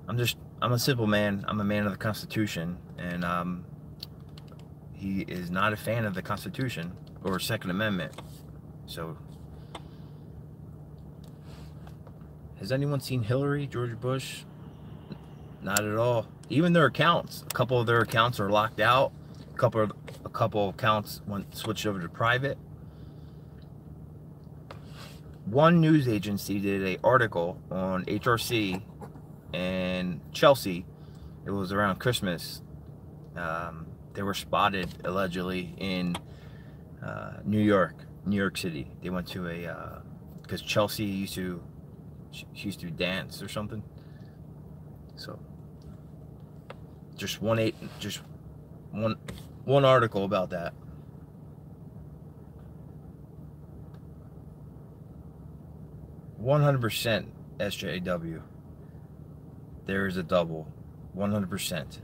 I'm a simple man. I'm a man of the Constitution, and he is not a fan of the Constitution or Second Amendment. So, has anyone seen Hillary, George Bush? Not at all. Even their accounts, a couple of their accounts are locked out. A couple of accounts switched over to private. One news agency did an article on HRC and Chelsea. It was around Christmas. They were spotted allegedly in New York City. They went to a because Chelsea used to dance or something. So just one article about that. %, SJW. There is a double. 100%.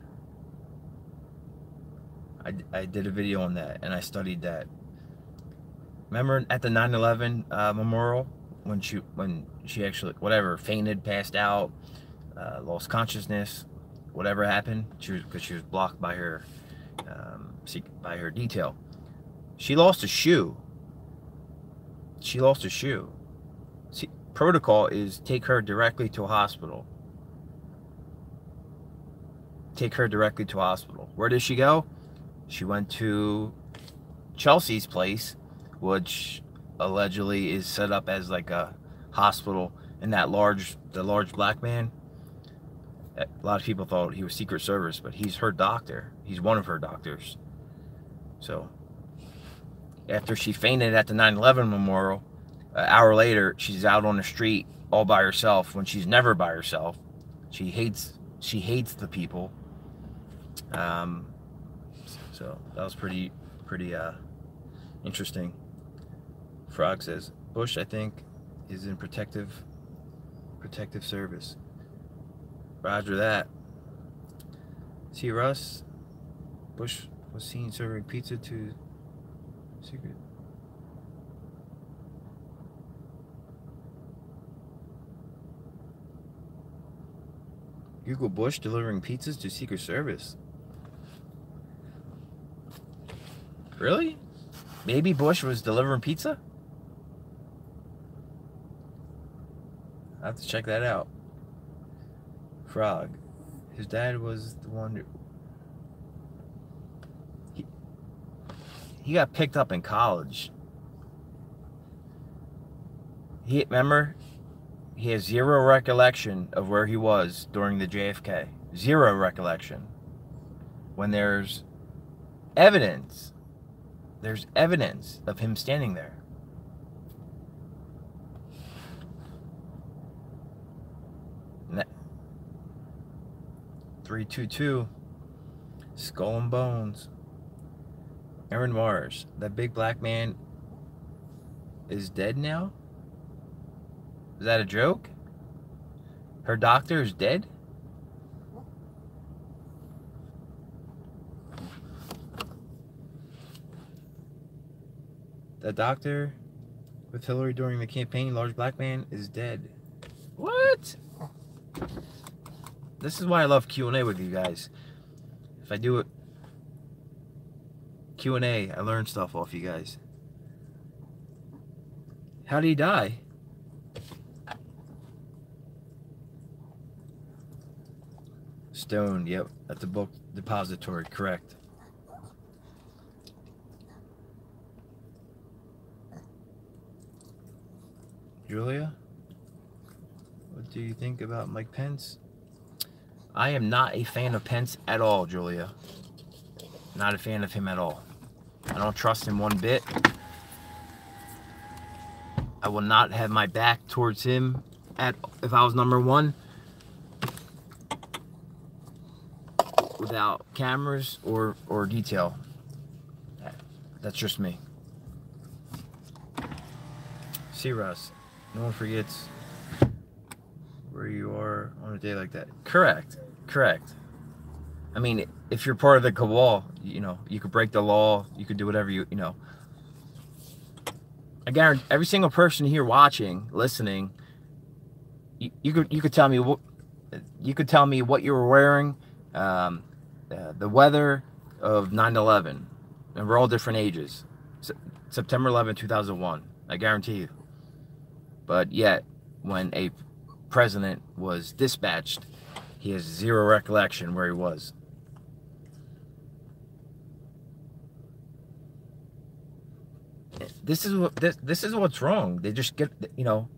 I did a video on that, and I studied that. Remember at the 9/11 memorial when she actually fainted, passed out, lost consciousness, whatever happened, because she was blocked by her detail. She lost a shoe. See, protocol is take her directly to a hospital. Where did she go? She went to Chelsea's place, which allegedly is set up as like a hospital. And the large black man, a lot of people thought he was Secret Service, but he's her doctor. He's one of her doctors. So after she fainted at the 9/11 memorial, an hour later, she's out on the street all by herself when she's never by herself. She hates the people. So that was pretty interesting. Frog says Bush, I think, is in protective service. Roger that. See, Russ, Bush was seen serving pizza to Secret. Google Bush delivering pizzas to Secret Service. Really? Maybe Bush was delivering pizza? I have to check that out. Frog. His dad was the one he got picked up in college. Remember? He has zero recollection of where he was during the JFK. Zero recollection. When there's evidence of him standing there. And 322, Skull and Bones. Aaron Mars, that big black man is dead now? Is that a joke? Her doctor is dead? The doctor with Hillary during the campaign, large black man, is dead. What? This is why I love Q&A with you guys. If I do it Q&A, I learn stuff off you guys. How did he die? Stoned, yep, at the book depository, correct. Julia, what do you think about Mike Pence? I am not a fan of Pence at all, Julia. Not a fan of him at all. I don't trust him one bit. I will not have my back towards him if I was #1 without cameras or detail. That's just me. See, Russ, no one forgets where you are on a day like that. Correct. I mean, if you're part of the cabal, you know, you could break the law, you could do whatever you know. I guarantee every single person here watching, listening, you could tell me what you were wearing, the weather of 9/11, and we're all different ages. September 11, 2001. I guarantee you. But yet, when a president was dispatched, he has zero recollection where he was. This is what's wrong. They just get, you know,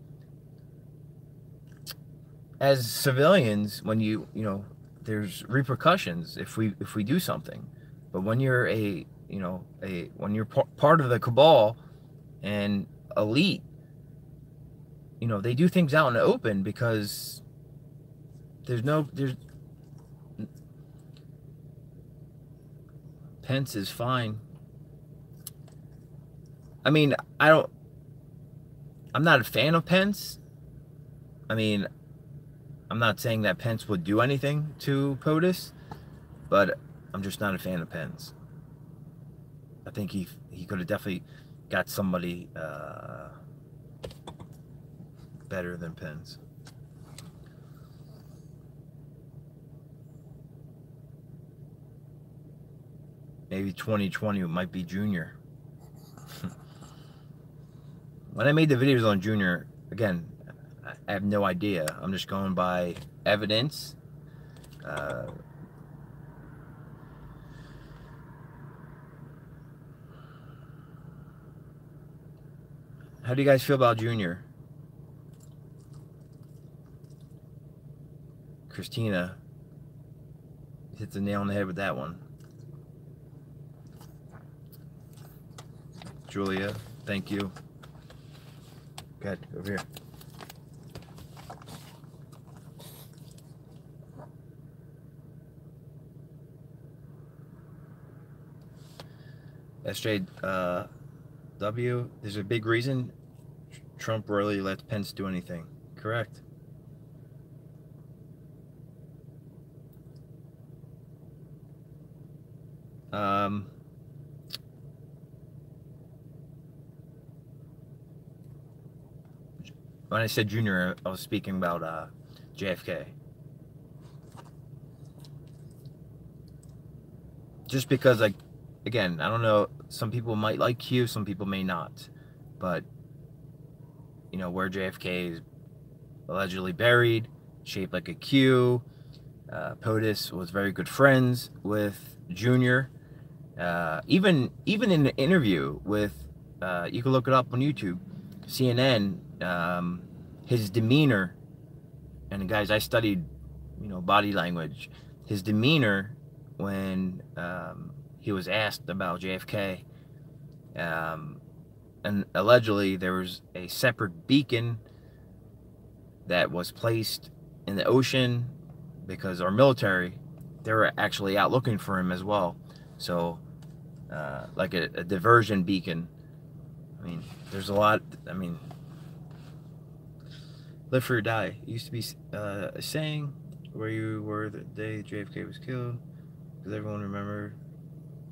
as civilians, when you know, there's repercussions if we do something. But when you're when you're part of the cabal and elite, you know, they do things out in the open because Pence is fine. I mean, I'm not a fan of Pence. I mean, I'm not saying that Pence would do anything to POTUS, but I'm just not a fan of Pence. I think he could have definitely got somebody better than Pence. Maybe 2020 might be Junior. When I made the videos on Junior, again, I have no idea. I'm just going by evidence. How do you guys feel about Junior? Christina hit the nail on the head with that one. Julia, thank you. Good, over here. SJW, there's a big reason Trump rarely lets Pence do anything. Correct. When I said Junior, I was speaking about JFK. Just because, like, again, I don't know, some people might like Q, some people may not. But, you know, where JFK is allegedly buried, shaped like a Q. POTUS was very good friends with Junior. Even in an interview with, you can look it up on YouTube, CNN, his demeanor, and guys, I studied, you know, body language. His demeanor when he was asked about JFK, and allegedly there was a separate beacon that was placed in the ocean because our military, they were actually out looking for him as well. So like a diversion beacon. I mean, there's a lot. I mean, live free or die. It used to be a saying where you were the day JFK was killed. Does everyone remember?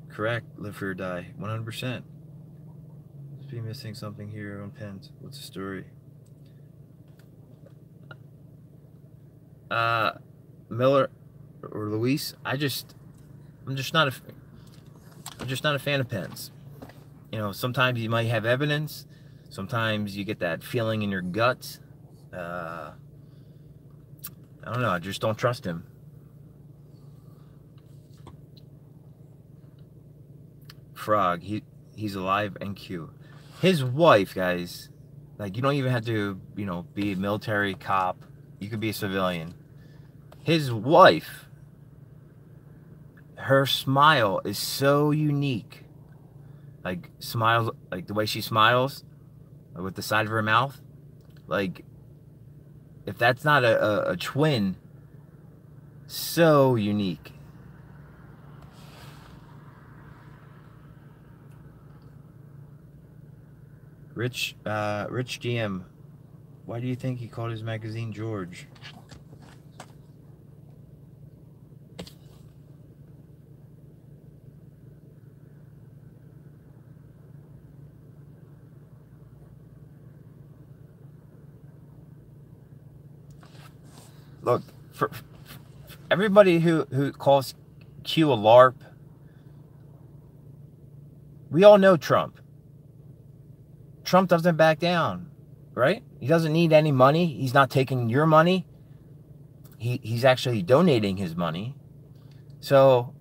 Correct. Live free or die. 100%. Must be missing something here on Pence. What's the story? Miller or Luis, I'm just not a fan of Pence. You know, sometimes you might have evidence, sometimes you get that feeling in your gut. I don't know, I just don't trust him. Frog, he's alive and cute. His wife, guys, like, you don't even have to, you know, be a military cop. You could be a civilian. His wife, her smile is so unique. Like, smiles, like the way she smiles with the side of her mouth. Like, if that's not a twin, so unique. Rich GM, why do you think he called his magazine George? Look, for everybody who calls Q a LARP, we all know Trump. Trump doesn't back down, right? He doesn't need any money. He's not taking your money. He's actually donating his money. So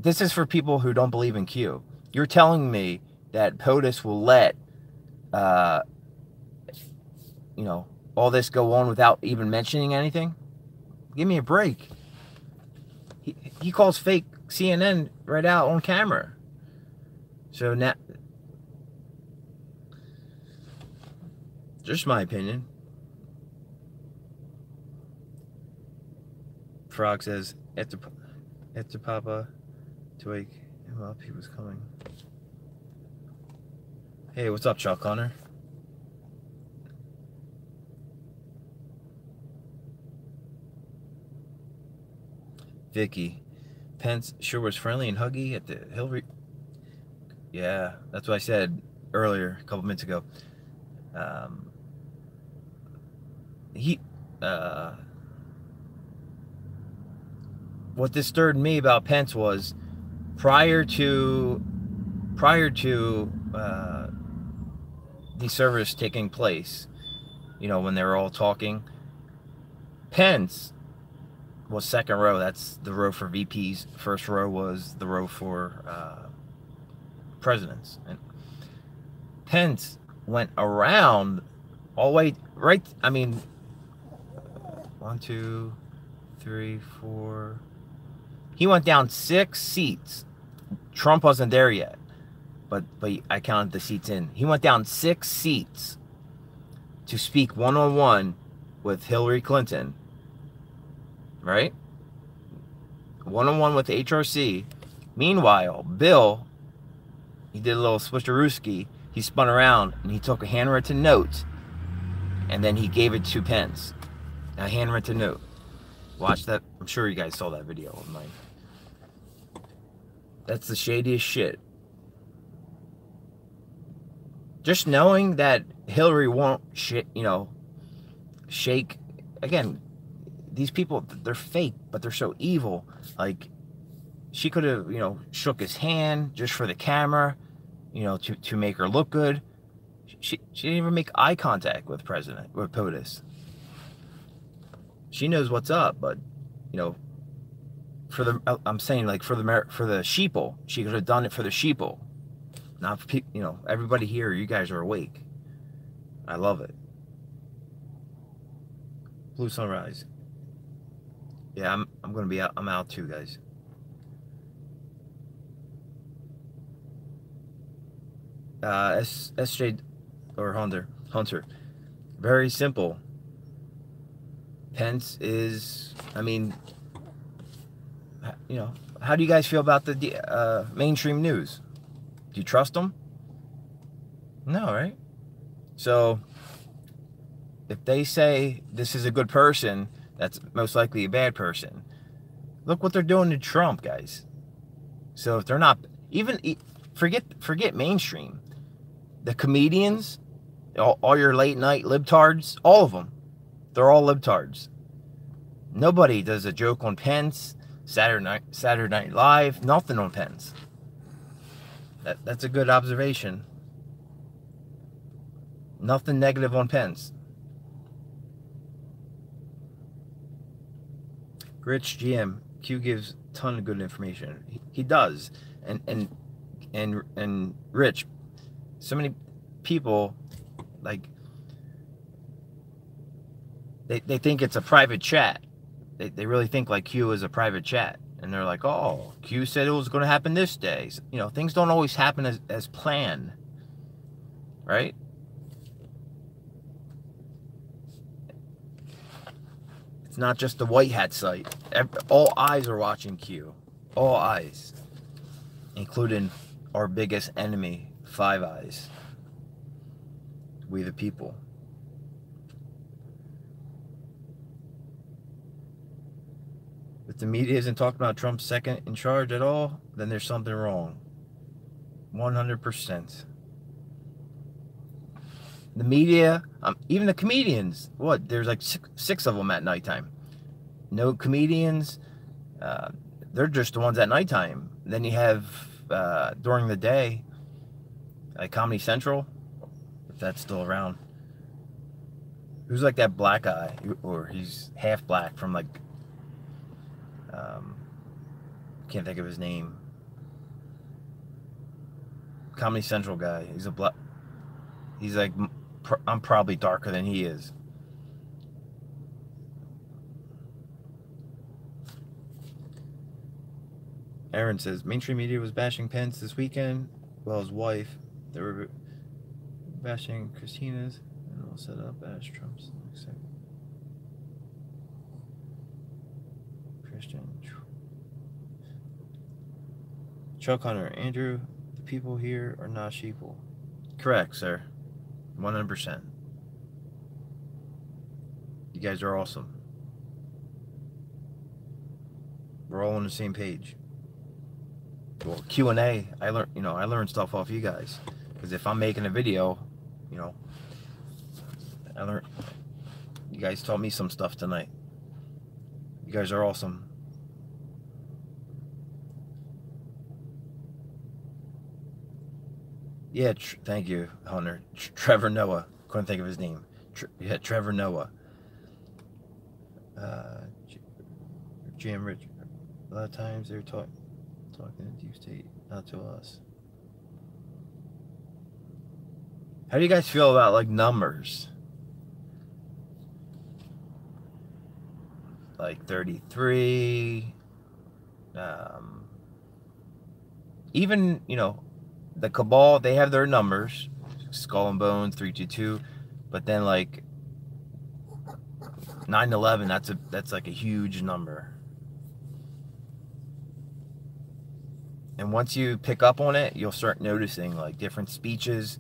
this is for people who don't believe in Q. You're telling me that POTUS will let you know, all this go on without even mentioning anything? Give me a break. He calls fake CNN right out on camera. So now, just my opinion. Frog says, after Papa to wake him up, he was coming. Hey, what's up, Chuck Hunter? Vicky, Pence sure was friendly and huggy at the Hillary. Yeah, that's what I said earlier, a couple minutes ago. What disturbed me about Pence was prior to these servers taking place, you know, when they were all talking, Pence was second row. That's the row for VPs. First row was the row for presidents. And Pence went around all the way right. I mean, 1, 2, 3, 4. He went down 6 seats. Trump wasn't there yet, but I counted the seats in. He went down 6 seats to speak one-on-one with Hillary Clinton. Right? One-on-one with HRC. Meanwhile, Bill, he did a little switcherooski. He spun around and he took a handwritten note and then he gave it to Pence. A handwritten note. Watch that. I'm sure you guys saw that video of mine. That's the shadiest shit. Just knowing that Hillary won't shake. Again, these people, they're fake, but they're so evil. Like, she could have, shook his hand just for the camera, to make her look good. She didn't even make eye contact with POTUS. She knows what's up, but, I'm saying, like, for the sheeple, she could have done it for the sheeple. Not for people, everybody here, you guys are awake. I love it. Blue sunrise. Yeah, I'm gonna be out. I'm out too, guys. SJ or Hunter. Very simple. Pence is. I mean, how do you guys feel about the mainstream news? Do you trust them? No, right? So, if they say this is a good person, that's most likely a bad person. Look what they're doing to Trump, guys. So if they're not, even forget mainstream, the comedians, All your late night libtards, all of them, they're all libtards. Nobody does a joke on Pence, Saturday Night Live, nothing on Pence. That's a good observation. Nothing negative on Pence. Rich GM, Q gives a ton of good information. He does. And Rich, so many people, like, they think it's a private chat. They really think like Q is a private chat. And they're like, oh, Q said it was going to happen this day. You know, things don't always happen as planned, right? It's not just the white hat site. All eyes are watching Q. All eyes. Including our biggest enemy, Five Eyes. We the people. If the media isn't talking about Trump's second in charge at all, then there's something wrong. 100%. The media, even the comedians, what? There's like six of them at nighttime. No comedians. They're just the ones at nighttime. Then you have during the day, like Comedy Central, if that's still around. Who's like that black guy, or he's half black from like, can't think of his name. Comedy Central guy. He's a black. He's like, I'm probably darker than he is. Aaron says, mainstream media was bashing Pence this weekend. Well, his wife. They were bashing Christina's. And all set up as Trump's. Christian. Chuck Hunter. Andrew, the people here are not sheeple. Correct, sir. 100%. You guys are awesome. We're all on the same page. Well, Q&A, I learned stuff off you guys. Because if I'm making a video, you guys taught me some stuff tonight. You guys are awesome. Yeah, thank you, Hunter. Trevor Noah. Couldn't think of his name. Yeah, Trevor Noah. Jim Rich. A lot of times they're talking to Deep State, not to us. How do you guys feel about like numbers? Like 33. Even, the cabal, they have their numbers. Skull and Bones, 322. But then like 9/11, that's like a huge number. And once you pick up on it, you'll start noticing like different speeches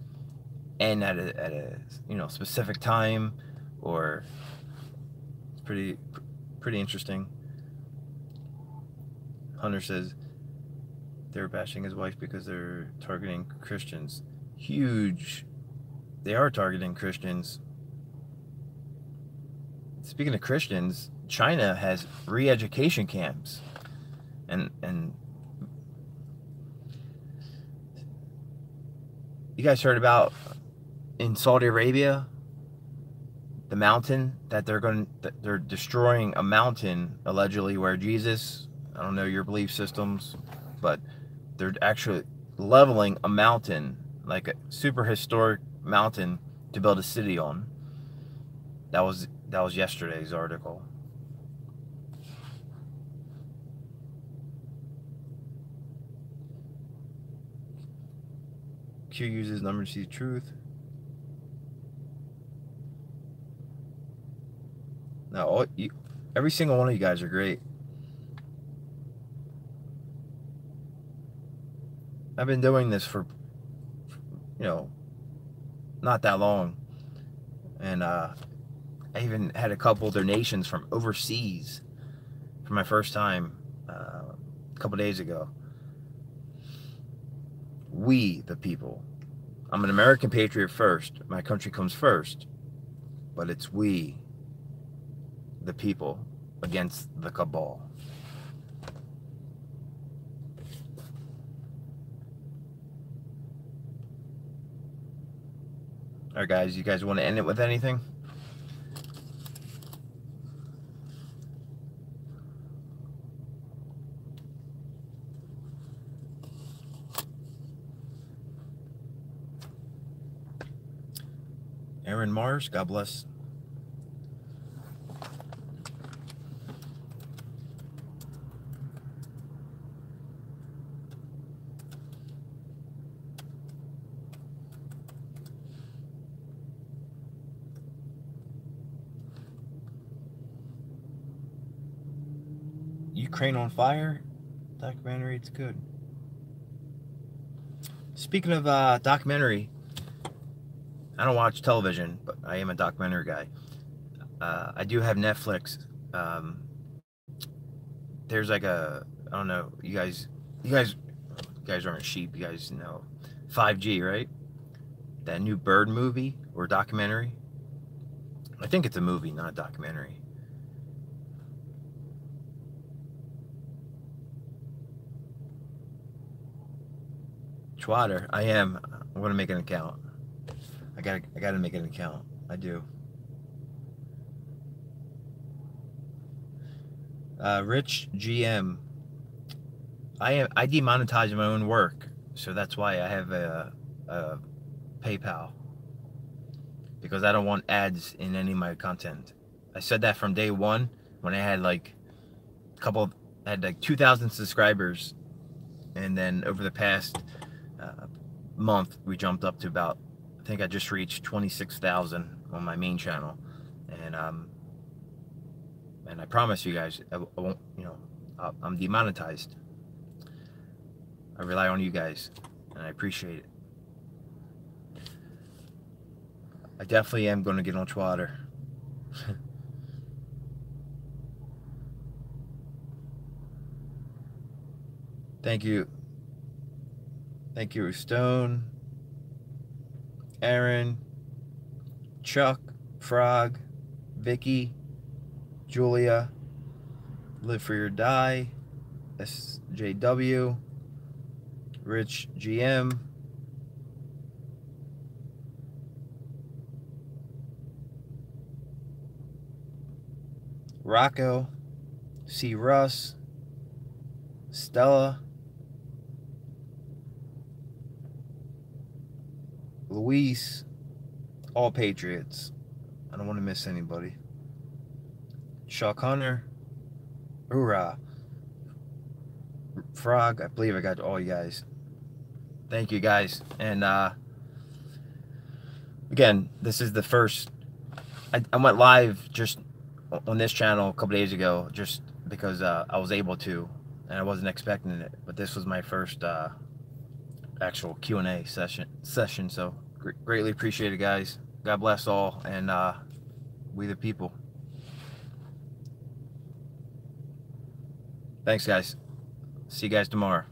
end at a specific time, or it's pretty interesting. Hunter says they're bashing his wife because they're targeting Christians. Huge. They are targeting Christians. Speaking of Christians, China has re-education camps, and you guys heard about in Saudi Arabia, the mountain that they're destroying a mountain allegedly where Jesus, I don't know your belief systems, but they're actually leveling a mountain, like a super historic mountain, to build a city on. That was yesterday's article. Q uses numbers to see truth. No, every single one of you guys are great. I've been doing this for, not that long. And I even had a couple donations from overseas for my first time a couple days ago. We, the people. I'm an American patriot first. My country comes first. But it's we, the people, against the cabal. Alright guys, you guys want to end it with anything? Aaron Mars, God bless. Ukraine on Fire documentary, it's good. Speaking of documentary, I don't watch television, but I am a documentary guy. I do have Netflix. There's like a, I don't know, you guys aren't sheep. You guys know 5G, right? That new bird movie or documentary. I think it's a movie, not a documentary. Twitter, I am. I'm gonna make an account. I gotta make an account. I do. Rich GM. I demonetize my own work, so that's why I have a PayPal, because I don't want ads in any of my content. I said that from day one when I had like I had like 2,000 subscribers, and then over the past month we jumped up to about, I think I just reached 26,000 on my main channel, and I promise you guys, I won't, you know, I'm demonetized. I rely on you guys, and I appreciate it. I definitely am going to get on Twitter. Thank you. Thank you, Stone, Aaron, Chuck, Frog, Vicky, Julia, Live for Your Die, SJW, Rich GM, Rocco, C. Russ, Stella, Luis, all Patriots. I don't want to miss anybody. Shaw Connor, hoorah. Frog, I believe I got all you guys. Thank you guys. And again, this is the first. I went live just on this channel a couple days ago, just because I was able to, and I wasn't expecting it. But this was my first actual Q&A session. So greatly appreciate it, guys. God bless all, and we the people. Thanks, guys. See you guys tomorrow.